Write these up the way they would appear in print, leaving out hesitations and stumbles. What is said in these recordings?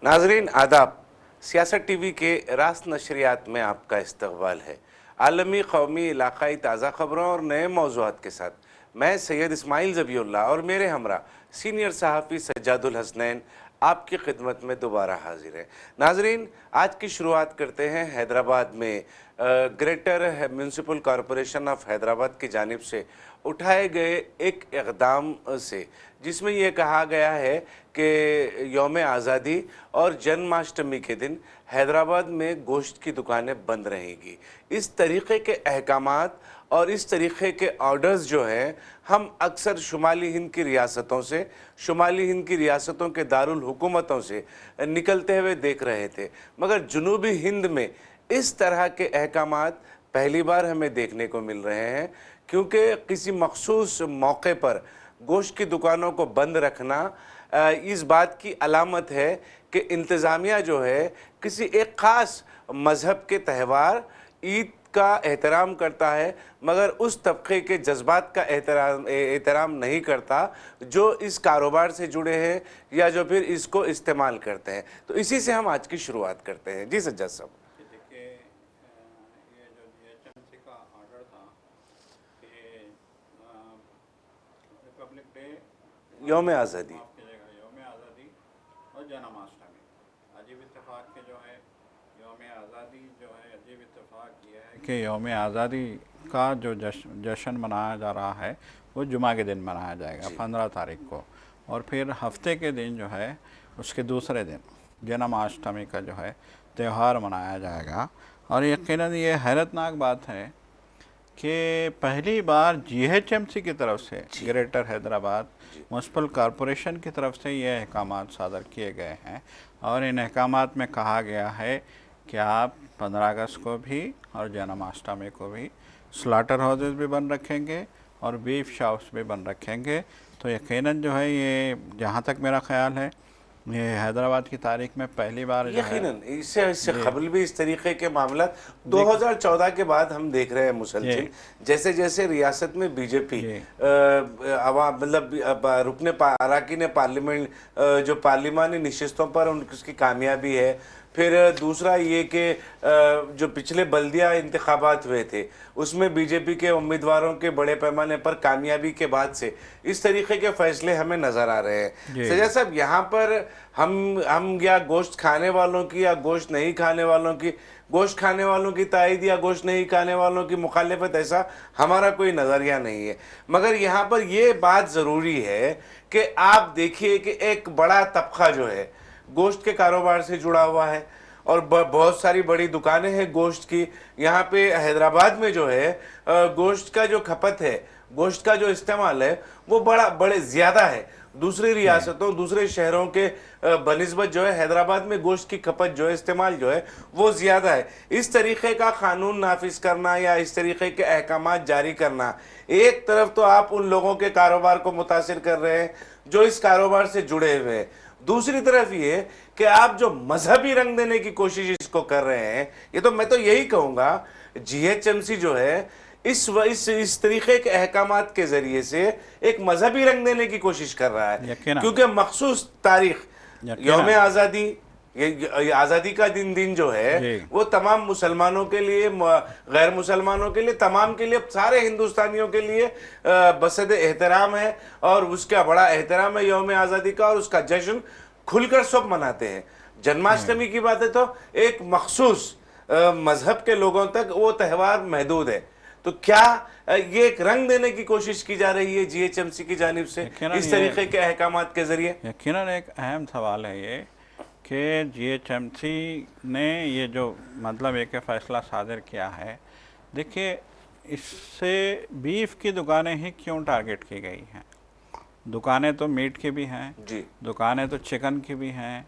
नाजरीन आदाब, सियासत टीवी के रास्त नशरियात में आपका इस्तकबाल है। आलमी, कौमी, इलाकाई ताज़ा खबरों और नए मौज़ूआत के साथ मैं सैयद इस्माइल ज़बीउल्लाह और मेरे हमरा सीनियर सहाफ़ी सज्जादुल हसनैन आपकी खिदमत में दोबारा हाजिर है। नाजरीन, आज की शुरुआत करते हैं हैदराबाद में greater municipal corporation of Hyderabad की जानिब से उठाए गए एक इक़दाम से, जिसमें यह कहा गया है कि यौम आज़ादी और जन्माष्टमी के दिन हैदराबाद में गोश्त की दुकानें बंद रहेंगी। इस तरीक़े के अहकामात और इस तरीक़े के ऑर्डर्स जो हैं, हम अक्सर शुमाली हिंद की रियासतों से, शुमाली हिंद की रियासतों के दारुल हुकूमतों से निकलते हुए देख रहे थे, मगर जनूबी हिंद में इस तरह के अहकामात पहली बार हमें देखने को मिल रहे हैं, क्योंकि किसी मखसूस मौके पर गोश्त की दुकानों को बंद रखना इस बात की अलामत है कि इंतज़ामिया जो है किसी एक ख़ास मज़हब के त्यौहार ईद का एहतराम करता है, मगर उस तबके के जज्बात का एहतराम नहीं करता जो इस कारोबार से जुड़े हैं या जो फिर इसको इस्तेमाल करते हैं। तो इसी से हम आज की शुरुआत करते हैं। जी सज्जाद साहब। देखिए, ये जो जीएचएमसी का ऑर्डर था कि रिपब्लिक डे, यौम आज़ादी, माफ़ कीजिएगा, यौम आज़ादी और जन्माष्टमी, अजीब इत्तेफाक के जो है यौम आज़ादी जो है, अजीब इत्तेफाक ये है कि यौम आज़ादी का जो जश्न मनाया जा रहा है वो जुमा के दिन मनाया जाएगा 15 तारीख को, और फिर हफ्ते के दिन जो है उसके दूसरे दिन जन्माष्टमी का जो है त्यौहार मनाया जाएगा। और यकीनन ये हैरतनाक बात है कि पहली बार जीएचएमसी की तरफ से, ग्रेटर हैदराबाद म्यूनसिपल कॉरपोरेशन की तरफ से ये अहकामात सादर किए गए हैं, और इन अहकामात में कहा गया है कि आप 15 अगस्त को भी और जन्माष्टमी को भी स्लॉटर हाउसेस भी बंद रखेंगे और बीफ शॉप्स भी बंद रखेंगे। तो यकीनन जो है, ये जहाँ तक मेरा ख्याल है, ये हैदराबाद की तारीख में पहली बार जो है, यकीनन इससे कबल भी इस तरीके के मामला 2014 के बाद हम देख रहे हैं मुसलसिल, जैसे जैसे रियासत में बीजेपी मतलब रुकने अरकान पार्लियामेंट जो पार्लिमानी नशिस्तों पर उसकी कामयाबी है। फिर दूसरा ये कि जो पिछले बल्दिया इंतखाबात हुए थे उसमें बीजेपी के उम्मीदवारों के बड़े पैमाने पर कामयाबी के बाद से इस तरीके के फैसले हमें नज़र आ रहे हैं। सज्जाद साहब, यहाँ पर हम या गोश्त खाने वालों की या गोश्त नहीं खाने वालों की, गोश्त खाने वालों की तायद या गोश्त नहीं खाने वालों की मुखालिफत, ऐसा हमारा कोई नज़रिया नहीं है। मगर यहाँ पर ये बात ज़रूरी है कि आप देखिए कि एक बड़ा तबका जो है गोश्त के कारोबार से जुड़ा हुआ है और बहुत सारी बड़ी दुकानें हैं गोश्त की। यहाँ पे हैदराबाद में जो है गोश्त का जो खपत है, गोश्त का जो इस्तेमाल है वो बड़े ज़्यादा है। दूसरी रियासतों, दूसरे शहरों के बनिस्बत जो है हैदराबाद में गोश्त की खपत जो है, इस्तेमाल जो है वो ज़्यादा है। इस तरीक़े का क़ानून नाफिज करना या इस तरीक़े के अहकामात जारी करना, एक तरफ तो आप उन लोगों के कारोबार को मुतासिर कर रहे हैं जो इस कारोबार से जुड़े हुए हैं, दूसरी तरफ ये कि आप जो मजहबी रंग देने की कोशिश इसको कर रहे हैं, ये तो मैं तो यही कहूँगा जीएचएमसी जो है इस तरीके के अहकामात के ज़रिए से एक मजहबी रंग देने की कोशिश कर रहा है, क्योंकि मखसूस तारीख यौम आज़ादी, ये आज़ादी का दिन जो है वो तमाम मुसलमानों के लिए, गैर मुसलमानों के लिए, तमाम के लिए, सारे हिंदुस्तानियों के लिए बसद एहतराम है, और उसका बड़ा एहतराम है यौम आज़ादी का, और उसका जश्न खुलकर सब मनाते हैं। जन्माष्टमी की बात है तो एक मखसूस मजहब के लोगों तक वो त्यौहार महदूद है। तो क्या ये एक रंग देने की कोशिश की जा रही है जीएचएमसी की जानिब से इस तरीके के अहकामात के जरिए? यकीनन एक अहम सवाल है ये कि जीएचएमसी ने ये जो मतलब एक फ़ैसला सादर किया है। देखिए, इससे बीफ की दुकानें ही क्यों टारगेट की गई हैं? दुकानें तो मीट की भी हैं जी, दुकानें तो चिकन की भी हैं,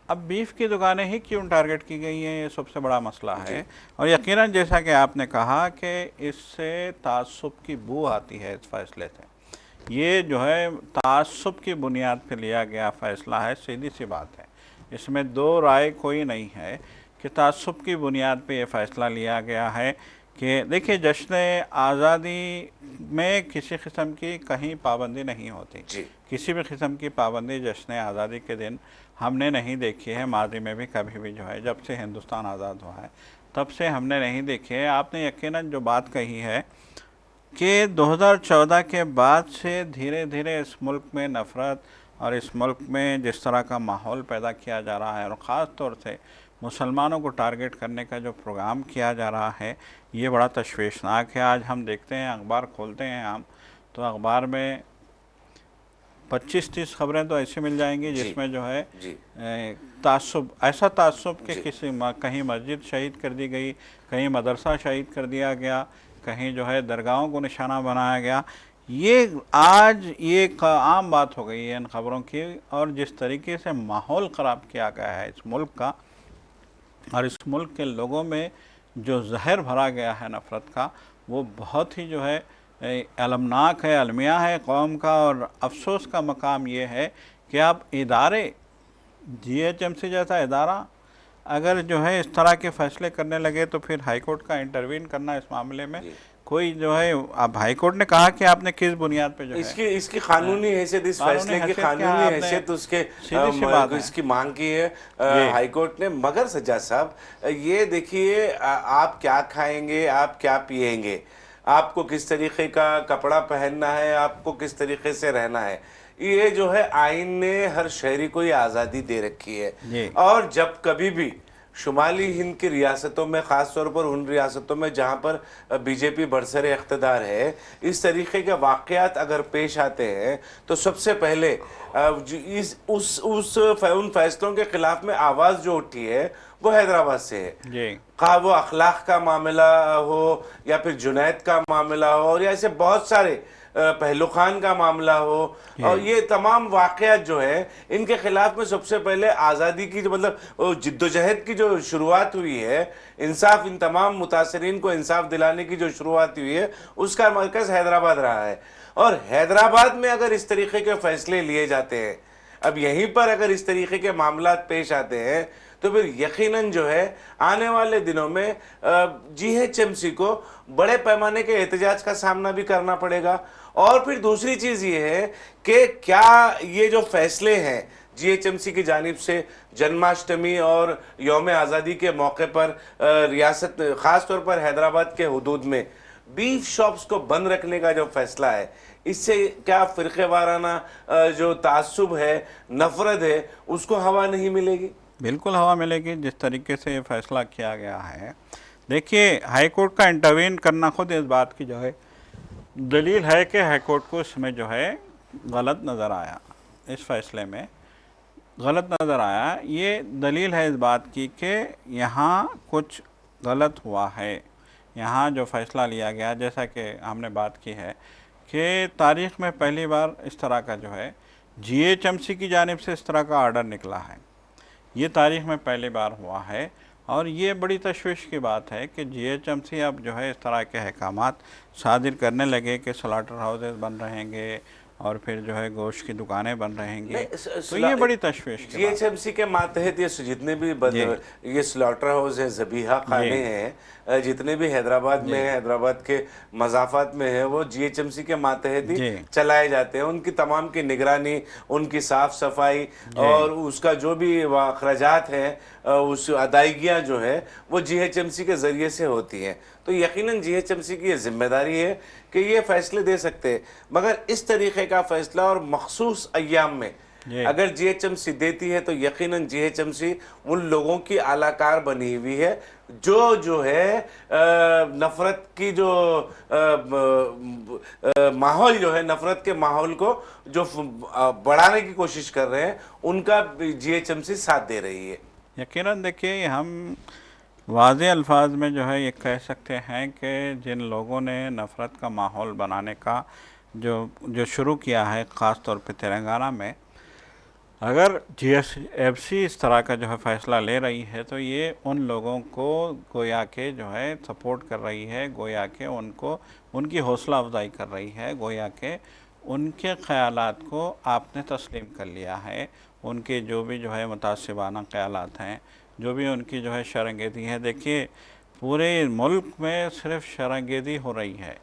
अब बीफ की दुकानें ही क्यों टारगेट की गई हैं, ये सबसे बड़ा मसला है। और यकीनन जैसा कि आपने कहा कि इससे तासुब की बू आती है इस फैसले से। ये जो है तासुब की बुनियाद पर लिया गया फ़ैसला है, सीधी सी बात है, इसमें दो राय कोई नहीं है कि तासुब की बुनियाद पे ये फ़ैसला लिया गया है کہ دیکھیے جشن آزادی میں کسی قسم کی کہیں پابندی نہیں ہوتی، جی کسی بھی قسم کی پابندی جشن آزادی کے دن ہم نے نہیں دیکھی ہے، ماضی میں بھی کبھی بھی جو ہے جب سے ہندوستان آزاد ہوا ہے تب سے ہم نے نہیں دیکھی ہے۔ آپ نے یقیناً جو بات کہی ہے کہ 2014 کے بعد سے دھیرے دھیرے اس ملک میں نفرت اور اس ملک میں جس طرح کا ماحول پیدا کیا جا رہا ہے، اور خاص طور سے مسلمانوں کو ٹارگٹ کرنے کا جو پروگرام کیا جا رہا ہے، یہ بڑا تشویشناک ہے۔ آج ہم دیکھتے ہیں، اخبار کھولتے ہیں ہم تو اخبار میں 25-30 خبریں تو ایسی مل جائیں گی جی جس میں جو ہے جی تعصب، ایسا تعصب کہ جی کہیں مسجد شہید کر دی گئی، کہیں مدرسہ شہید کر دیا گیا، کہیں جو ہے درگاہوں کو نشانہ بنایا گیا۔ یہ آج یہ عام بات ہو گئی ہے ان خبروں کی، اور جس طریقے سے ماحول خراب کیا گیا ہے اس ملک کا، اور اس ملک کے لوگوں میں جو زہر بھرا گیا ہے نفرت کا، وہ بہت ہی جو ہے المناک ہے، المیہ ہے قوم کا۔ اور افسوس کا مقام یہ ہے کہ اب ادارے، جی ایچ ایم سی جیسا ادارہ اگر جو ہے اس طرح کے فیصلے کرنے لگے تو پھر ہائی کورٹ کا انٹروین کرنا اس معاملے میں، جی کوئی جو ہے، اب ہائی کورٹ نے کہا کہ آپ نے کس بنیاد پہ جو ہے اس کی قانونی حیثیت، اس قانونی فیصلے کی حیثیت کیا قانونی آپ نے، حیثیت اس کے سیدھی سی بات ہے اس کی مانگ کی ہے جی ہائی کورٹ نے۔ مگر سجاد صاحب یہ دیکھیے، آپ کیا کھائیں گے، آپ کیا پیئیں گے، آپ کو کس طریقے کا کپڑا پہننا ہے، آپ کو کس طریقے سے رہنا ہے، یہ جو ہے آئین نے ہر شہری کو یہ آزادی دے رکھی ہے۔ جی اور جب کبھی بھی شمالی ہند کی ریاستوں میں، خاص طور پر ان ریاستوں میں جہاں پر بی جے پی برسر اقتدار ہے، اس طریقے کے واقعات اگر پیش آتے ہیں تو سب سے پہلے ان فیصلوں کے خلاف میں آواز جو اٹھی ہے وہ حیدرآباد سے ہے۔ جی خواہ وہ اخلاق کا معاملہ ہو، یا پھر جنید کا معاملہ ہو، اور ایسے بہت سارے پہلو خان کا معاملہ ہو، اور جی یہ تمام واقعات جو ہیں ان کے خلاف میں سب سے پہلے آزادی کی جو مطلب جدوجہد کی جو شروعات ہوئی ہے، انصاف، ان تمام متاثرین کو انصاف دلانے کی جو شروعات ہوئی ہے، اس کا مرکز حیدرآباد رہا ہے۔ اور حیدرآباد میں اگر اس طریقے کے فیصلے لیے جاتے ہیں، اب یہیں پر اگر اس طریقے کے معاملات پیش آتے ہیں، تو پھر یقیناً جو ہے آنے والے دنوں میں جی ایچ ایم سی کو بڑے پیمانے کے احتجاج کا سامنا بھی کرنا پڑے گا۔ اور پھر دوسری چیز یہ ہے کہ کیا یہ جو فیصلے ہیں جی ایچ ایم سی کی جانب سے جنماشٹمی اور یوم آزادی کے موقع پر ریاست، خاص طور پر حیدرآباد کے حدود میں بیف شاپس کو بند رکھنے کا جو فیصلہ ہے، اس سے کیا فرقے وارانہ جو تعصب ہے، نفرت ہے، اس کو ہوا نہیں ملے گی؟ بالکل ہوا ملے گی جس طریقے سے یہ فیصلہ کیا گیا ہے۔ دیکھیے ہائی کورٹ کا انٹروین کرنا خود اس بات کی جو ہے دلیل ہے کہ ہائی کورٹ کو اس میں جو ہے غلط نظر آیا، اس فیصلے میں غلط نظر آیا۔ یہ دلیل ہے اس بات کی کہ یہاں کچھ غلط ہوا ہے۔ یہاں جو فیصلہ لیا گیا، جیسا کہ ہم نے بات کی ہے کہ تاریخ میں پہلی بار اس طرح کا جو ہے جی ایچ ایم سی کی جانب سے اس طرح کا آرڈر نکلا ہے، یہ تاریخ میں پہلی بار ہوا ہے۔ اور یہ بڑی تشویش کی بات ہے کہ جی ایچ ایم سی اب جو ہے اس طرح کے احکامات صادر کرنے لگے کہ سلاٹر ہاؤسز بن رہیں گے، اور پھر جو ہے گوشت کی دکانیں بن رہیں گی، تو یہ بڑی تشویش کی جی ایچ بات ایم سی کے ماتحت یہ جتنے بھی جی یہ سلاٹر ہاؤس ہیں، ذبیحہ خانے جی ہیں، جتنے بھی حیدرآباد میں ہیں، حیدرآباد کے مضافات میں ہیں، وہ جی ایچ ایم سی کے ماتحت ہی جی چلائے جاتے ہیں۔ ان کی تمام کی نگرانی، ان کی صاف صفائی جی اور اس کا جو بھی اخراجات ہیں، اس ادائیگیاں جو ہے وہ جی ایچ ایم سی کے ذریعے سے ہوتی ہیں۔ تو یقیناً جی ایچ ایم سی کی یہ ذمہ داری ہے کہ یہ فیصلے دے سکتے ہیں، مگر اس طریقے کا فیصلہ اور مخصوص ایام میں جی اگر جی ایچ ایم سی دیتی ہے تو یقیناً جی ایچ ایم سی ان لوگوں کی اعلی کار بنی ہوئی ہے جو ہے نفرت کی جو ماحول جو ہے، نفرت کے ماحول کو جو بڑھانے کی کوشش کر رہے ہیں، ان کا جی ایچ ایم سی ساتھ دے رہی ہے۔ یقیناً دیکھیے ہم واضح الفاظ میں جو ہے یہ کہہ سکتے ہیں کہ جن لوگوں نے نفرت کا ماحول بنانے کا جو شروع کیا ہے، خاص طور پہ تلنگانہ میں، اگر جی ایس ایف سی اس طرح کا جو ہے فیصلہ لے رہی ہے تو یہ ان لوگوں کو گویا کہ جو ہے سپورٹ کر رہی ہے، گویا کہ ان کی حوصلہ افزائی کر رہی ہے، گویا کہ ان کے خیالات کو آپ نے تسلیم کر لیا ہے، ان کے جو بھی جو ہے متعصبانہ خیالات ہیں، جو بھی ان کی جو ہے شرانگیزی ہے۔ دیکھیے पूरे मुल्क में सिर्फ शरारगेदी हो रही है।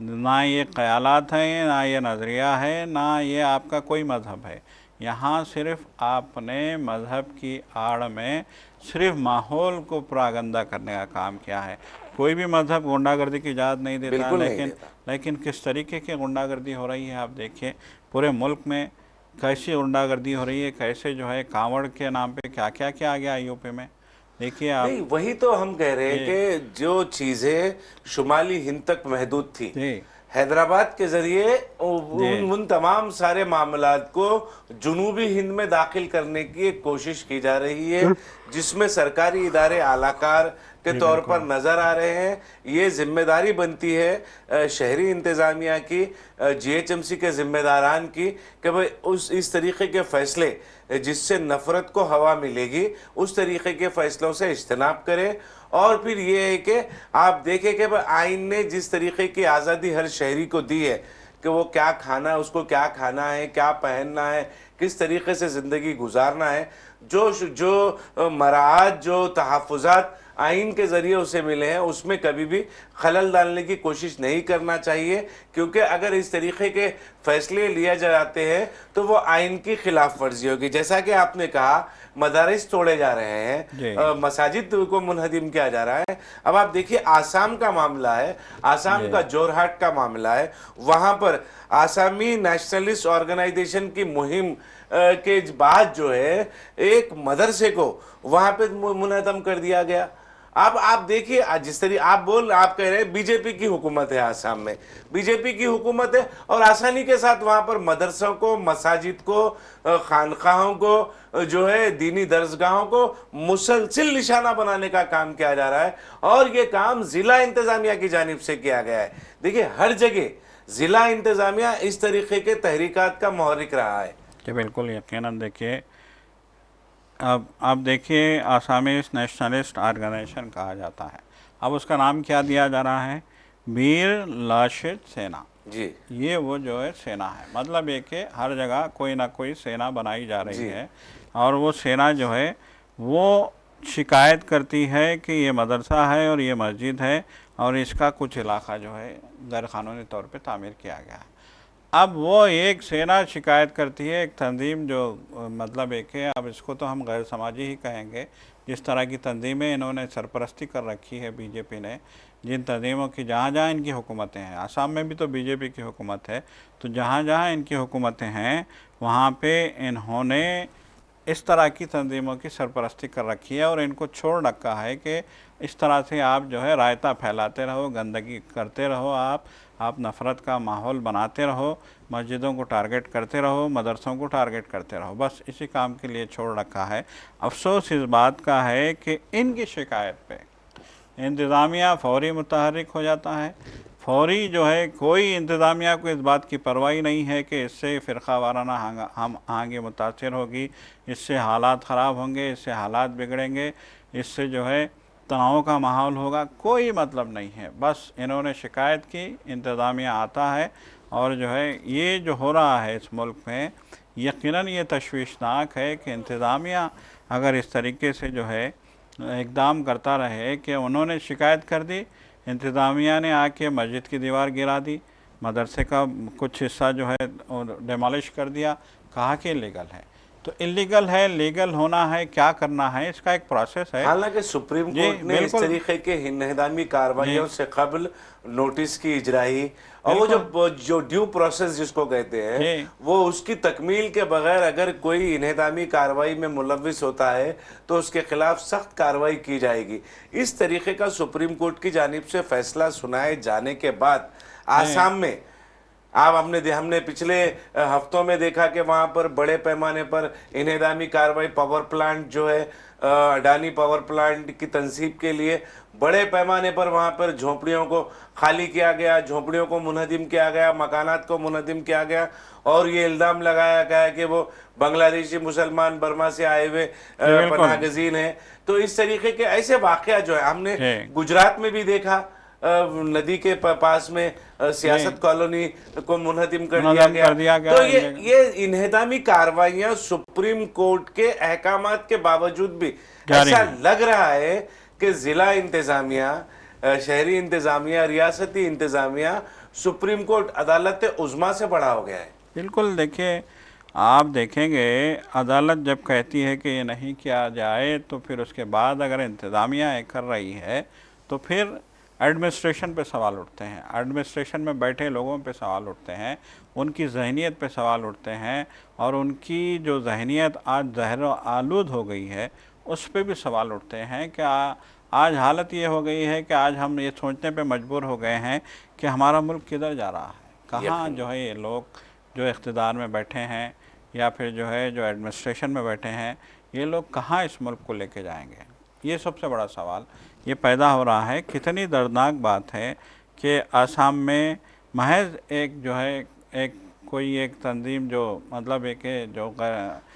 ना ये ख्यालात हैं, ना ये नज़रिया है, ना ये आपका कोई मज़हब है। यहाँ सिर्फ आपने मज़हब की आड़ में सिर्फ माहौल को प्रागंदा करने का काम किया है। कोई भी मज़हब गुंडागर्दी की इजाज़त नहीं देता, बिल्कुल नहीं देता। लेकिन किस तरीके की गुंडागर्दी हो रही है आप देखिए। पूरे मुल्क में कैसी गुंडागर्दी हो रही है, कैसे जो है कांवड़ के नाम पे क्या क्या किया आ गया यूपी में, देखिए आप। नहीं, वही तो हम कह रहे हैं कि जो चीजें शुमाली हिंद तक महदूद थी, जी हैदराबाद के जरिए उन तमाम सारे मामलात को जुनूबी हिंद में दाखिल करने की एक कोशिश की जा रही है, जिसमें सरकारी इदारे आलाकार के तौर पर नजर आ रहे हैं। ये जिम्मेदारी बनती है शहरी इंतजामिया की, जीएचएमसी के जिम्मेदारान की, कि भाई इस तरीके के फैसले जिससे नफरत को हवा मिलेगी, उस तरीके के फैसलों से इज्तनाब करें। और फिर ये है कि आप देखें कि आइन ने जिस तरीके की आज़ादी हर शहरी को दी है कि वो क्या खाना है, उसको क्या खाना है, क्या पहनना है, किस तरीके से ज़िंदगी गुजारना है, जो मराहत, जो तहफ़्फ़ुज़ात आइन के ज़रिए उसे मिले हैं, उसमें कभी भी खलल डालने की कोशिश नहीं करना चाहिए। क्योंकि अगर इस तरीके के फैसले लिए जाते हैं तो वो आइन की खिलाफ वर्जी होगी। जैसा कि आपने कहा, मदारिस तोड़े जा रहे हैं, मसाजिद को मुनहदिम किया जा रहा है। अब आप देखिए, आसाम का मामला है, आसाम का जोरहाट का मामला है। वहाँ पर आसामी नेशनलिस्ट ऑर्गेनाइजेशन की मुहिम के बाद जो है एक मदरसे को वहाँ पे मुनहदम कर दिया गया। अब आप देखिए, जिस तरीके आप कह रहे हैं बीजेपी की हुकूमत है आसाम में, बीजेपी की हुकूमत है, और आसानी के साथ वहाँ पर मदरसों को, मसाजिद को, खानकाहों को, जो है दीनी दरसगाहों को मुसलसिल निशाना बनाने का काम किया जा रहा है। और ये काम ज़िला इंतज़ामिया की जानिब से किया गया है। देखिए, हर जगह ज़िला इंतज़ामिया इस तरीके के तहरीकात का महर्रिक रहा है। कि बिल्कुल यकीनन। देखिए, अब आप देखिए, आसामीज नेशनलिस्ट ऑर्गेनाइजेशन कहा जाता है, अब उसका नाम क्या दिया जा रहा है, वीर लाशिद सेना जी। ये वो जो है सेना है। मतलब ये कि हर जगह कोई ना कोई सेना बनाई जा रही है, और वो सेना जो है वो शिकायत करती है कि ये मदरसा है और ये मस्जिद है और इसका कुछ इलाका जो है गैर क़ानूनी तौर पे तामीर किया गया है। अब वो एक सेना शिकायत करती है, एक तंजीम जो मतलब एक है, अब इसको तो हम गैर समाजी ही कहेंगे, जिस तरह की तंजीमें इन्होंने सरपरस्ती कर रखी है बीजेपी ने, जिन तंजीमों की जहाँ जहाँ इनकी हुकूमतें हैं, आसाम में भी तो बीजेपी की हुकूमत है, तो जहाँ जहाँ इनकी हुकूमतें हैं वहाँ पे इन्होंने इस तरह की तंजीमों की सरपरस्ती कर रखी है और इनको छोड़ रखा है कि इस तरह से आप जो है रायता फैलाते रहो, गंदगी करते रहो, आप नफ़रत का माहौल बनाते रहो, मस्जिदों को टारगेट करते रहो, मदरसों को टारगेट करते रहो, बस इसी काम के लिए छोड़ रखा है। अफसोस इस बात का है कि इनकी शिकायत पे इंतज़ामिया फ़ौरी मुतहर्रिक हो जाता है। फ़ौरी जो है, कोई इंतज़ामिया को इस बात की परवाही नहीं है कि इससे फ़िरक़ा वाराना हम आगे मुतासिर होगी, इससे हालात ख़राब होंगे, इससे हालात बिगड़ेंगे, इससे जो है तनाव का माहौल होगा, कोई मतलब नहीं है। बस इन्होंने शिकायत की, इंतज़ामिया आता है, और जो है ये जो हो रहा है इस मुल्क में, यकीनन ये तशवीशनाक है कि इंतज़ामिया अगर इस तरीके से जो है इक़दाम करता रहे कि उन्होंने शिकायत कर दी, इंतज़ामिया ने आके मस्जिद की दीवार गिरा दी, मदरसे का कुछ हिस्सा जो है डिमोलिश कर दिया, कहा कि इलीगल है। तो इलीगल है, लीगल होना है, क्या करना है, इसका एक प्रोसेस है। हालांकि सुप्रीम कोर्ट ने इस तरीके के हिन्नहदामी कार्रवाइयों से कबल नोटिस की इजराई और वो जो ड्यू प्रोसेस जिसको कहते हैं, वो उसकी तकमील के बगैर अगर कोई इन्हदामी कार्रवाई में मुलव्विस होता है तो उसके खिलाफ सख्त कार्रवाई की जाएगी। इस तरीके का सुप्रीम कोर्ट की जानिब से फैसला सुनाए जाने के बाद आसाम में हमने पिछले हफ्तों में देखा कि वहाँ पर बड़े पैमाने पर इन्हदामी कार्रवाई, पावर प्लांट जो है अडानी पावर प्लांट की तंसीब के लिए बड़े पैमाने पर वहाँ पर झोंपड़ियों को खाली किया गया, झोंपड़ियों को मुनहदिम किया गया, मकानात को मुनहदिम किया गया, और ये इल्ज़ाम लगाया गया कि वो बांग्लादेशी मुसलमान बर्मा से आए हुए पनाह गज़ीन हैं। तो इस तरीके के ऐसे वाक़या जो है हमने गुजरात में भी देखा, नदी के पास में सियासत कॉलोनी को मुनहदिम कर दिया गया। तो ये इन्हदामी कार्रवाइयाँ सुप्रीम कोर्ट के अहकामात के बावजूद भी ऐसा लग रहा है कि کہ ضلع انتظامیہ، شہری انتظامیہ، ریاستی انتظامیہ سپریم کورٹ عدالت عظمیٰ سے بڑا ہو گیا ہے۔ بالکل، دیکھیے آپ دیکھیں گے عدالت جب کہتی ہے کہ یہ نہیں کیا جائے تو پھر اس کے بعد اگر انتظامیہ یہ کر رہی ہے تو پھر ایڈمنسٹریشن پہ سوال اٹھتے ہیں، ایڈمنسٹریشن میں بیٹھے لوگوں پہ سوال اٹھتے ہیں، ان کی ذہنیت پہ سوال اٹھتے ہیں، اور ان کی جو ذہنیت آج زہر آلود ہو گئی ہے اس پہ بھی سوال اٹھتے ہیں کہ آج حالت یہ ہو گئی ہے کہ آج ہم یہ سوچنے پہ مجبور ہو گئے ہیں کہ ہمارا ملک کدھر جا رہا ہے، کہاں جو ہے یہ لوگ جو اقتدار میں بیٹھے ہیں یا پھر جو ہے جو ایڈمنسٹریشن میں بیٹھے ہیں، یہ لوگ کہاں اس ملک کو لے کے جائیں گے۔ یہ سب سے بڑا سوال یہ پیدا ہو رہا ہے۔ کتنی دردناک بات ہے کہ آسام میں محض ایک جو ہے کوئی ایک تنظیم جو مطلب ہے کہ جو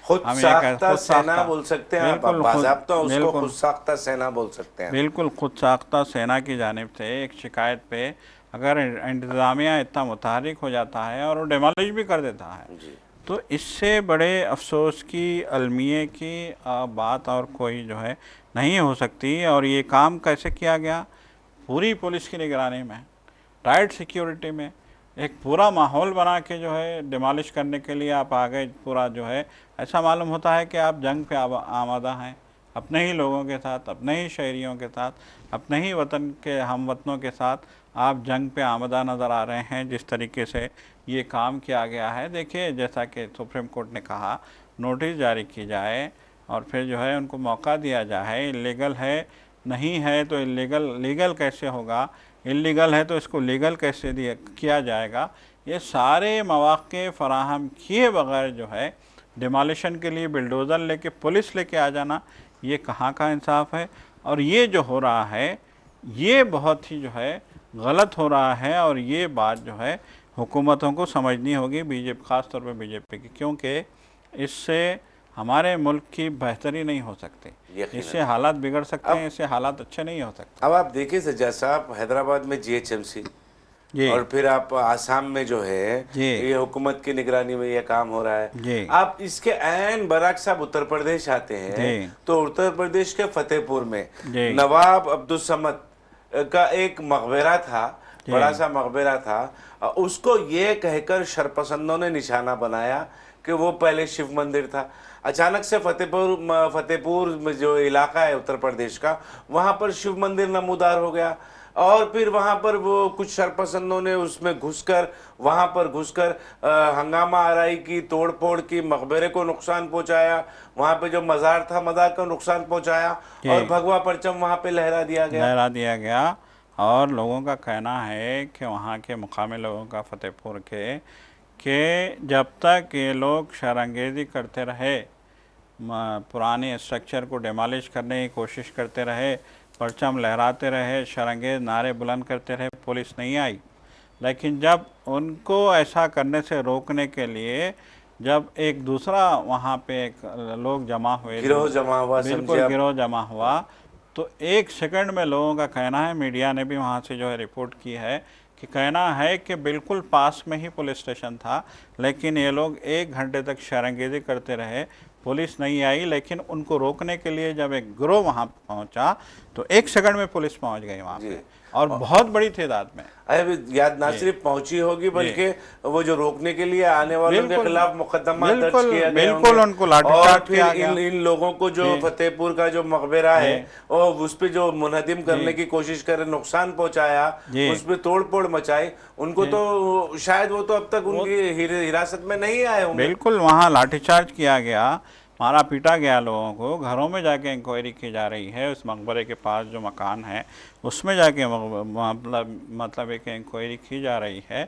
خود ہم ساختہ سینا بول سکتے ہیں، آپ بالکل باضابطہ اس کو بالکل خود ساختہ سینا بول سکتے ہیں۔ بالکل خود ساختہ سینا کی جانب سے ایک شکایت پہ اگر انتظامیہ اتنا متحرک ہو جاتا ہے اور وہ ڈیمالش بھی کر دیتا ہے تو اس سے بڑے افسوس کی المیے کی بات اور کوئی جو ہے نہیں ہو سکتی۔ اور یہ کام کیسے کیا گیا؟ پوری پولیس کی نگرانی میں، ٹائٹ سیکیورٹی میں، ایک پورا ماحول بنا کے جو ہے ڈیمالش کرنے کے لیے آپ آگے پورا جو ہے ایسا معلوم ہوتا ہے کہ آپ جنگ پہ آمادہ ہیں، اپنے ہی لوگوں کے ساتھ، اپنے ہی شہریوں کے ساتھ، اپنے ہی وطن کے ہم وطنوں کے ساتھ آپ جنگ پہ آمدہ نظر آ رہے ہیں۔ جس طریقے سے یہ کام کیا گیا ہے، دیکھیے جیسا کہ سپریم کورٹ نے کہا نوٹس جاری کی جائے اور پھر جو ہے ان کو موقع دیا جائے، اللیگل ہے نہیں ہے تو لیگل کیسے ہوگا، اللیگل ہے تو اس کو لیگل کیسے کیا جائے گا، یہ سارے مواقع فراہم کیے بغیر جو ہے ڈیمالیشن کے لیے بلڈوزر لے کے پولیس لے کے آ جانا، یہ کہاں کا انصاف ہے؟ اور یہ جو ہو رہا ہے یہ بہت ہی جو ہے غلط ہو رہا ہے، اور یہ بات جو ہے حکومتوں کو سمجھنی ہوگی، خاص طور پہ بی جے پی کی، کیونکہ اس سے ہمارے ملک کی بہتری نہیں ہو سکتی، اس سے حالات بگڑ سکتے ہیں، اس سے حالات اچھے نہیں ہو سکتے۔ اب آپ دیکھیں سجاد صاحب، حیدرآباد میں جی ایچ ایم سی اور پھر آپ آسام میں جو ہے یہ حکومت کی نگرانی میں یہ کام ہو رہا ہے۔ آپ اس کے عین برعکس آپ اتر پردیش آتے ہیں تو اتر پردیش کے فتح پور میں نواب عبدالصمد کا ایک مقبرہ تھا، بڑا سا مقبرہ تھا، اس کو یہ کہہ کر شرپسندوں نے نشانہ بنایا کہ وہ پہلے شیو مندر تھا۔ اچانک سے فتح پور میں جو علاقہ ہے اتر پردیش کا، وہاں پر شیو مندر نمودار ہو گیا، اور پھر وہاں پر وہ کچھ شرپسندوں نے اس میں وہاں پر گھس کر ہنگامہ آرائی کی، توڑ پھوڑ کی، مقبرے کو نقصان پہنچایا، وہاں پہ جو مزار تھا مزار کو نقصان پہنچایا، اور بھگوا پرچم وہاں پہ لہرا دیا گیا۔ اور لوگوں کا کہنا ہے کہ وہاں کے مقامی لوگوں کا فتح پور کے کہ جب تک یہ لوگ شرانگیزی کرتے رہے، پرانے اسٹرکچر کو ڈیمالش کرنے کی کوشش کرتے رہے، پرچم لہراتے رہے، شرانگیز نعرے بلند کرتے رہے، پولیس نہیں آئی۔ لیکن جب ان کو ایسا کرنے سے روکنے کے لیے جب ایک دوسرا وہاں پہ ایک لوگ جمع ہوئے، گروہ جمع ہوا، بالکل گروہ جمع ہوا، تو ایک سیکنڈ میں لوگوں کا کہنا ہے، میڈیا نے بھی وہاں سے جو ہے رپورٹ کی ہے کہ کہنا ہے کہ بالکل پاس میں ہی پولیس اسٹیشن تھا، لیکن یہ لوگ 1 گھنٹے تک شرانگیزی کرتے رہے، پولیس نہیں آئی، لیکن ان کو روکنے کے لیے جب ایک گروہ وہاں پہنچا تو 1 سیکنڈ میں پولیس پہنچ گئی وہاں پہ، اور بہت بڑی تعداد میں۔ یاد نہ صرف پہنچی ہوگی بلکہ وہ جو روکنے کے لیے آنے والوں کے خلاف مقدمہ درج کیا گیا، بالکل ان کو لاٹھی چارج کیا گیا، اور پھر ان لوگوں کو جو فتح پور کا جو مقبرہ ہے اور اس پہ جو منہدم کرنے کی کوشش کرے، نقصان پہنچایا، اس پہ توڑ پھوڑ مچائی، ان کو تو شاید وہ تو اب تک ان کی حراست میں نہیں آئے ہوں گے۔ بالکل وہاں لاٹھی چارج کیا گیا، مارا پیٹا گیا لوگوں کو، گھروں میں جا کے انکوائری کی جا رہی ہے، اس مقبرے کے پاس جو مکان ہے اس میں جا کے مطلب ایک انکوائری کی جا رہی ہے۔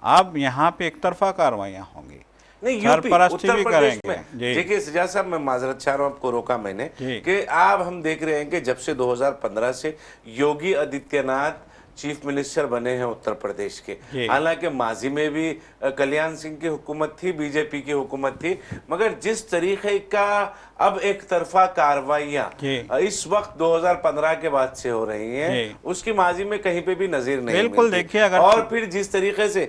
اب یہاں پہ ایک طرفہ کاروائیاں ہوں گی، نہیں، سرپرستی بھی کریں گے۔ دیکھیں سجاد صاحب، میں معذرت چاہ رہا ہوں، آپ کو روکا میں نے، کہ آپ ہم دیکھ رہے ہیں کہ جب سے 2015 سے یوگی آدتیہ ناتھ چیف منسٹر بنے ہیں اتر پردیش کے، حالانکہ ماضی میں بھی کلیان سنگھ کی حکومت تھی، بی جے پی کی حکومت تھی، مگر جس طریقے کا اب ایک طرفہ کاروائیاں اس وقت 2015 کے بعد سے ہو رہی ہیں، اس کی ماضی میں کہیں پہ بھی نظیر نہیں ملتی۔ اور پھر جس طریقے سے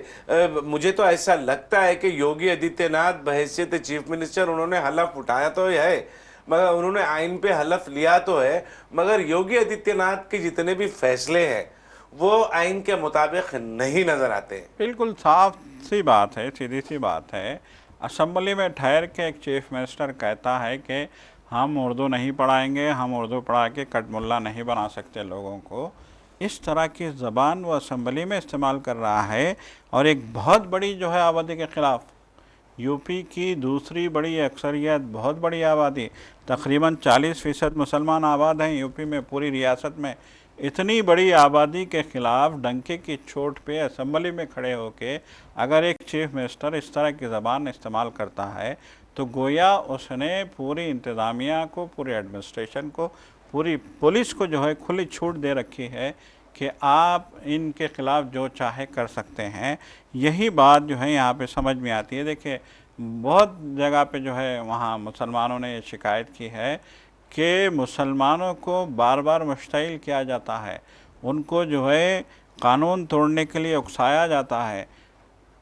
مجھے تو ایسا لگتا ہے کہ یوگی آدتیہ ناتھ بحیثیت چیف منسٹر انہوں نے حلف اٹھایا تو ہے، मगर उन्होंने आइन पे हलफ लिया तो है, मगर योगी आदित्यनाथ के जितने भी फैसले हैं वो आइन के मुताबिक नहीं नजर आते हैं। बिल्कुल साफ सी बात है, सीधी सी बात है। असेंबली में ठहर के एक चीफ मिनिस्टर कहता है कि हम उर्दू नहीं पढ़ाएंगे, हम उर्दू पढ़ा के कटमुल्ला नहीं बना सकते लोगों को। इस तरह की ज़बान वो असेंबली में इस्तेमाल कर रहा है, और एक बहुत बड़ी जो है आबादी के ख़िलाफ़, यूपी की दूसरी बड़ी अक्सरियत, बहुत बड़ी आबादी, तकरीबन 40% मुसलमान आबाद हैं यूपी में, पूरी रियासत में। इतनी बड़ी आबादी के ख़िलाफ़ डंके की चोट पे असेंबली में खड़े होके अगर एक चीफ मिनिस्टर इस तरह की ज़बान इस्तेमाल करता है, तो गोया उसने पूरी इंतज़ामिया को, पूरे एडमिनिस्ट्रेशन को, पूरी पुलिस को जो है खुली छूट दे रखी है कि आप इनके ख़िलाफ़ जो चाहे कर सकते हैं। यही बात जो है यहाँ पे समझ में आती है। देखिए, बहुत जगह पे जो है वहाँ मुसलमानों ने ये शिकायत की है कि मुसलमानों को बार बार मुश्तइल किया जाता है, उनको जो है कानून तोड़ने के लिए उकसाया जाता है,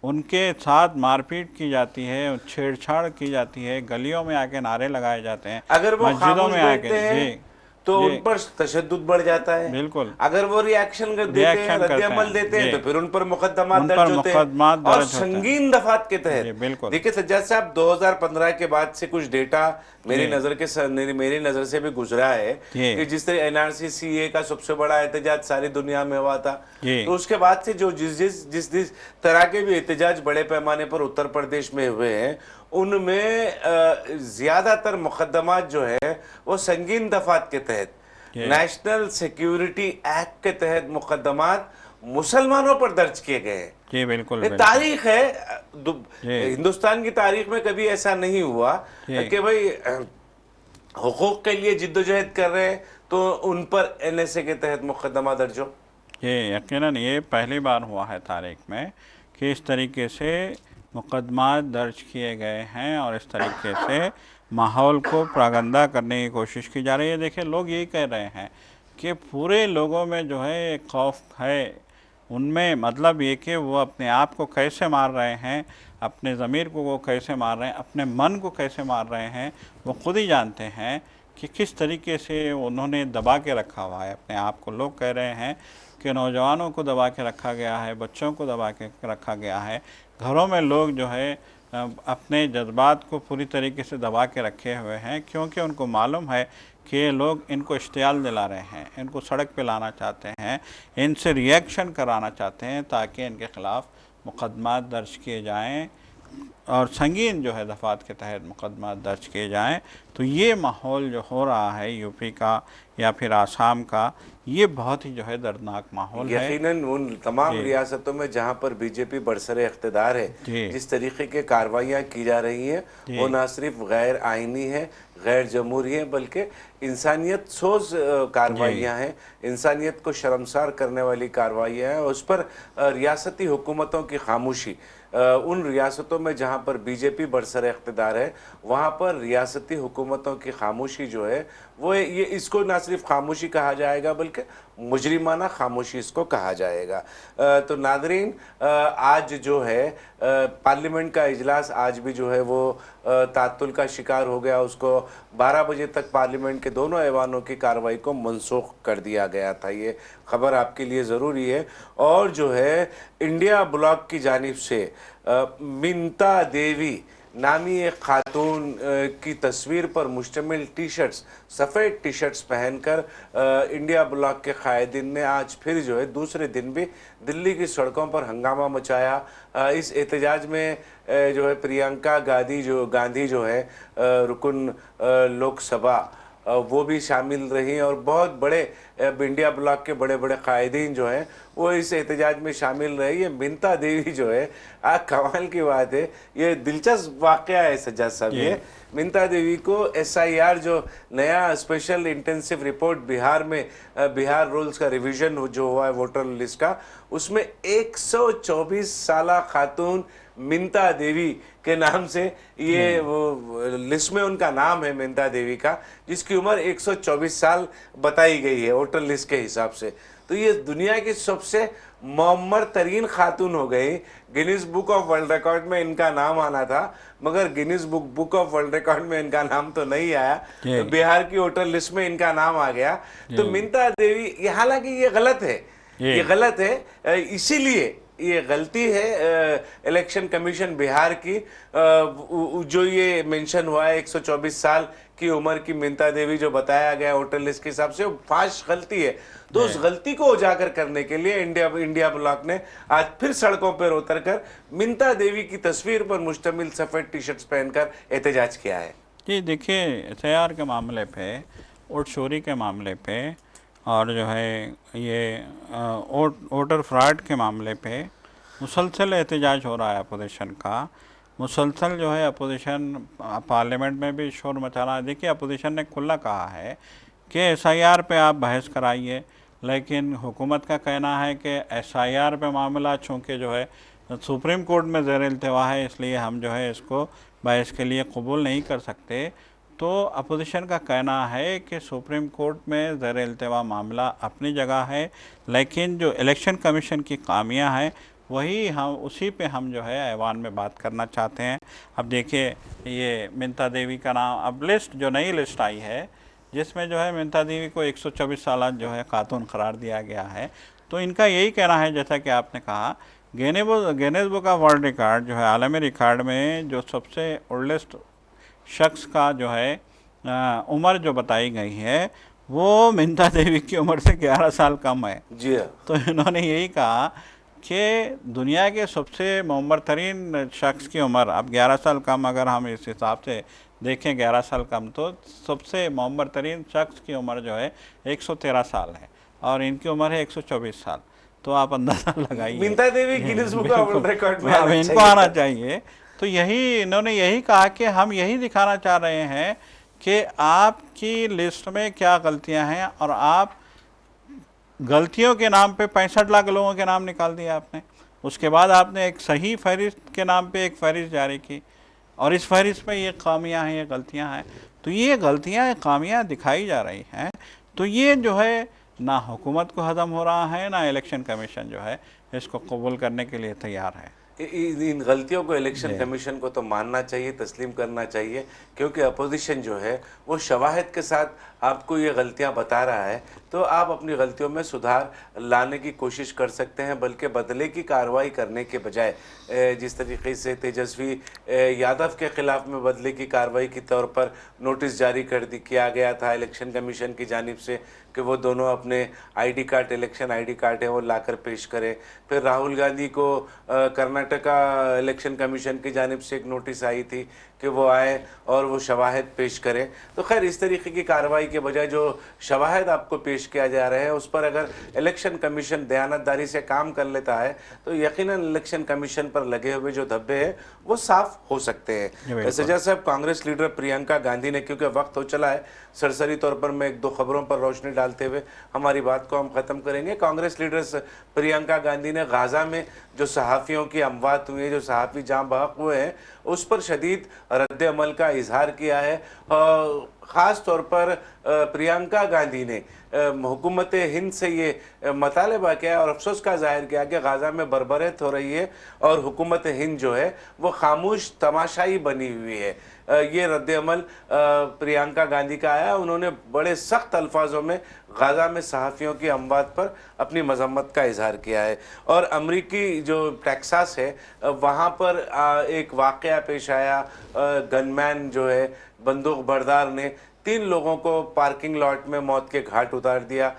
उनके साथ मारपीट की जाती है, छेड़छाड़ की जाती है, गलियों में आके नारे लगाए जाते हैं, अगर वो मस्जिदों खामोश में आके। बैठते हैं जी, तो जी, उन पर तशद्दुद बढ़ जाता है। बिल्कुल। अगर वो रिएक्शन देते हैं, रिएक्शन करते रद्द-ए-अमल हैं, देते हैं, जी, तो फिर उन पर मुकदमा उन दर्ज पर होते हैं, मुकदमा और दर्ज होते हैं। संगीन दफात के जी, तहत। बिल्कुल। देखिए सज्जाद साहब, 2015 के बाद से कुछ डेटा मेरी जी, नज़र से भी गुजरा है जी, कि जिस तरह एनआरसी सीए का सबसे बड़ा एहतजाज सारी दुनिया में हुआ था, जी, तो उसके बाद से जो जिस तरह के भी एहतजाज बड़े पैमाने पर उत्तर प्रदेश में हुए हैं, उनमें ज़्यादातर मुकदमात जो है वो संगीन दफात के तहत, नेशनल सिक्योरिटी एक्ट के तहत मुकदमात मुसलमानों पर दर्ज किए गए हैं। जी, बिल्कुल, ये बिल्कुल। तारीख है, जी, हिंदुस्तान की तारीख में कभी ऐसा नहीं हुआ जी, कि भाई हुकूक के लिए जिद्दोजहद कर रहे हैं तो उन पर एनएसए के तहत मुकदमा दर्ज हो। ये यकीनन ये पहली बार हुआ है तारीख में कि इस तरीके से मुकदमा दर्ज किए गए हैं और इस तरीके से माहौल को प्रागंदा करने की कोशिश की जा रही है। देखिए, लोग यही कह रहे हैं कि पूरे लोगों में जो है एक खौफ है, उनमें मतलब ये कि वो अपने आप को कैसे मार रहे हैं, अपने ज़मीर को वो कैसे मार रहे हैं, अपने मन को कैसे मार रहे हैं, वो खुद ही जानते हैं कि किस तरीके से उन्होंने दबा के रखा हुआ है अपने आप को। लोग कह रहे हैं कि नौजवानों को दबा के रखा गया है, बच्चों को दबा के रखा गया है, घरों में लोग जो है अपने जज्बात को पूरी तरीके से दबा के रखे हुए हैं, क्योंकि उनको मालूम है कि ये लोग इनको इश्तियाल दिला रहे हैं, इनको सड़क पे लाना चाहते हैं, इनसे रिएक्शन कराना चाहते हैं ताकि इनके ख़िलाफ़ मुकदमा दर्ज किए जाएं और संगीन जो है दफ़ात के तहत मुकदमा दर्ज किए जाएं। तो ये माहौल जो हो रहा है यूपी का या फिर आसाम का, ये बहुत ही जो है दर्दनाक माहौल है। यकीनन उन तमाम जी, रियासतों में जहाँ पर बीजेपी बरसरे इख्तिदार है, जी, जिस तरीके के कार्रवाइयाँ की जा रही हैं, जी, वो ना सिर्फ गैर आइनी है, गैर जमहूरी है, बल्कि इंसानियत सोज कार्रवाइयाँ हैं, इंसानियत को शर्मसार करने वाली कार्रवाइयाँ हैं। उस पर रियासती हुकूमतों की खामोशी, उन रियासतों में जहाँ पर बीजेपी बरसरे इख्तिदार है, वहाँ पर रियासती हुकूमतों की खामोशी जो है वो ये इसको ना सिर्फ खामोशी कहा जाएगा बल्कि मुजरिमाना खामोशी इसको कहा जाएगा। तो नादरीन, आज जो है पार्लियामेंट का इजलास आज भी जो है वो तातुल का शिकार हो गया। उसको 12 बजे तक पार्लियामेंट के दोनों ऐवानों की कार्रवाई को मनसूख कर दिया गया था। ये खबर आपके लिए ज़रूरी है। और जो है इंडिया ब्लॉक की जानिब से मिंता देवी नामी एक खातून की तस्वीर पर मुश्तमिल टी शर्ट्स, सफ़ेद टी शर्ट्स पहनकर इंडिया ब्लॉक के कायदीन ने आज फिर जो है दूसरे दिन भी दिल्ली की सड़कों पर हंगामा मचाया। इस एहतजाज में जो है प्रियंका गांधी जो है रुकन लोकसभा, वो भी शामिल रही और बहुत बड़े इंडिया ब्लॉक के बड़े बड़े कायदीन जो हैं वो इस एहतजाज में शामिल रहे। ये मिंता देवी जो है, कमाल की बात है, ये दिलचस्प वाक़या है सज्जाद साहब। ये मिंता देवी को SIR जो नया स्पेशल इंटेंसिव रिपोर्ट बिहार में, बिहार रूल्स का रिवीजन जो हुआ है वोटर लिस्ट का, उसमें 124 साला खातून मिंता देवी के नाम से ये वो लिस्ट में उनका नाम है मिंता देवी का, जिसकी उम्र 124 साल बताई गई है वोटर लिस्ट के हिसाब से। تو یہ دنیا کی سب سے معمر ترین خاتون ہو گئی. Guinness book of world record میں ان کا نام آنا تھا مگر Guinness book of world record میں ان کا نام تو نہیں آیا. تو بہار کی ووٹر لسٹ میں ان کا نام آ گیا. تو منتا دیوی, یہ حالانکہ یہ غلط ہے, یہ غلط ہے. اسی لیے یہ غلطی ہے الیکشن کمیشن بہار کی, جو یہ منشن ہوا ہے 124 سال کی عمر کی منتا دیوی جو بتایا گیا ووٹر لسٹ کے حساب سے, وہ فاش غلطی ہے. تو اس غلطی کو اجاگر کرنے کے لیے انڈیا بلاک نے آج پھر سڑکوں پر اتر کر منتا دیوی کی تصویر پر مشتمل سفید ٹی شرٹس پہن کر احتجاج کیا ہے. جی دیکھیے, ایس آئی آر کے معاملے پہ, ووٹ چوری کے معاملے پہ, اور جو ہے یہ ووٹر فراڈ کے معاملے پہ مسلسل احتجاج ہو رہا ہے اپوزیشن کا. مسلسل جو ہے اپوزیشن پارلیمنٹ میں بھی شور مچا رہا ہے. دیکھیے اپوزیشن نے کھلا کہا ہے کہ ایس آئی آر پہ آپ بحث کرائیے, لیکن حکومت کا کہنا ہے کہ ایس آئی آر پہ معاملہ چونکہ جو ہے سپریم کورٹ میں زیر التوا ہے, اس لیے ہم جو ہے اس کو بحث کے لیے قبول نہیں کر سکتے. تو اپوزیشن کا کہنا ہے کہ سپریم کورٹ میں زیر التوا معاملہ اپنی جگہ ہے, لیکن جو الیکشن کمیشن کی خامیاں ہیں وہی اسی پہ ہم جو ہے ایوان میں بات کرنا چاہتے ہیں. اب دیکھیے یہ منتا دیوی کا نام, اب لسٹ جو نئی لسٹ آئی ہے جس میں جو ہے منتا دیوی کو 124 سالہ جو ہے خاتون قرار دیا گیا ہے, تو ان کا یہی کہنا ہے جیسا کہ آپ نے کہا, Guinness book of world record جو ہے عالمی ریکارڈ میں جو سب سے اولڈسٹ شخص کا جو ہے عمر جو بتائی گئی ہے وہ منتا دیوی کی عمر سے 11 سال کم ہے. جی ہاں. تو انہوں نے یہی کہا کہ دنیا کے سب سے معمر ترین شخص کی عمر اب 11 سال کم, اگر ہم اس حساب سے دیکھیں 11 سال کم, تو سب سے معمر ترین شخص کی عمر جو ہے 113 سال ہے اور ان کی عمر ہے 124 سال. تو آپ اندازہ لگائیے, Manta Devi Guinness book of world record میں ان کو آنا چاہیے. تو یہی انہوں نے یہی کہا کہ ہم یہی دکھانا چاہ رہے ہیں کہ آپ کی لسٹ میں کیا غلطیاں ہیں, اور آپ غلطیوں کے نام پہ 65 لاکھ لوگوں کے نام نکال دیا آپ نے. اس کے بعد آپ نے ایک صحیح فہرست کے نام پہ ایک فہرست جاری کی, اور اس فہرست میں یہ خامیاں ہیں, یہ غلطیاں ہیں. تو یہ غلطیاں, خامیاں دکھائی جا رہی ہیں. تو یہ جو ہے نہ حکومت کو ہضم ہو رہا ہے, نہ الیکشن کمیشن جو ہے اس کو قبول کرنے کے لیے تیار ہے. ان غلطیوں کو الیکشن کمیشن کو تو ماننا چاہیے, تسلیم کرنا چاہیے, کیونکہ اپوزیشن جو ہے وہ شواہد کے ساتھ آپ کو یہ غلطیاں بتا رہا ہے. تو آپ اپنی غلطیوں میں سدھار لانے کی کوشش کر سکتے ہیں, بلکہ بدلے کی کارروائی کرنے کے بجائے جس طریقے سے تیجسوی یادو کے خلاف میں بدلے کی کارروائی کے طور پر نوٹس جاری کیا گیا تھا الیکشن کمیشن کی جانب سے کہ وہ دونوں اپنے I D card, election I D card ہیں وہ لا کر پیش کریں. پھر راہل گاندھی کو کرناٹکا الیکشن کمیشن کی جانب سے ایک نوٹس آئی تھی کہ وہ آئے اور وہ شواہد پیش کریں. تو خیر اس طریقے کی کارروائی کے بجائے جو شواہد آپ کو پیش کیا جا رہے ہیں اس پر اگر الیکشن کمیشن دیانتداری سے کام کر لیتا ہے تو یقیناً الیکشن کمیشن پر لگے ہوئے جو دھبے ہیں وہ صاف ہو سکتے ہیں. سجا صاحب, کانگریس لیڈر پرینکا گاندھی نے, کیونکہ وقت ہو چلا ہے, سرسری طور پر میں ایک دو خبروں پر روشنی ڈالتے ہوئے ہماری بات کو ہم ختم کریں گے. کانگریس لیڈر پرینکا گاندھی نے غازہ میں جو صحافیوں کی اموات ہوئی ہیں, جو صحافی جاں بحق ہوئے ہیں, اس پر شدید رد عمل کا اظہار کیا ہے. خاص طور پر پرینکا گاندھی نے حکومت ہند سے یہ مطالبہ کیا اور افسوس کا ظاہر کیا کہ غازہ میں بربریت ہو رہی ہے اور حکومت ہند جو ہے وہ خاموش تماشائی بنی ہوئی ہے. یہ رد عمل پرینکا گاندھی کا آیا. انہوں نے بڑے سخت الفاظوں میں غازہ میں صحافیوں کی اموات پر اپنی مذمت کا اظہار کیا ہے. اور امریکی جو ٹیکساس ہے وہاں پر ایک واقعہ پیش آیا, گن مین جو ہے بندوق بردار نے 3 لوگوں کو پارکنگ لاٹ میں موت کے گھاٹ اتار دیا.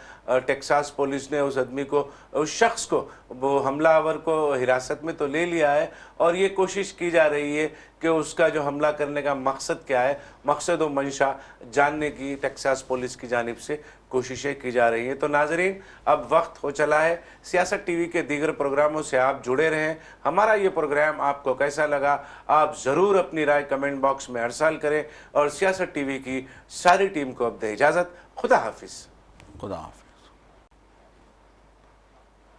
ٹیکساس پولیس نے اس آدمی کو, اس شخص کو, وہ حملہ آور کو حراست میں تو لے لیا ہے, اور یہ کوشش کی جا رہی ہے کہ اس کا جو حملہ کرنے کا مقصد کیا ہے, مقصد و منشا جاننے کی ٹیکساس پولیس کی جانب سے کوششیں کی جا رہی ہیں. تو ناظرین, اب وقت ہو چلا ہے. سیاست ٹی وی کے دیگر پروگراموں سے آپ جڑے رہیں. ہمارا یہ پروگرام آپ کو کیسا لگا آپ ضرور اپنی رائے کمنٹ باکس میں ارسال کریں, اور سیاست ٹی وی کی ساری ٹیم کو اب دیں اجازت. خدا حافظ. خدا حافظ.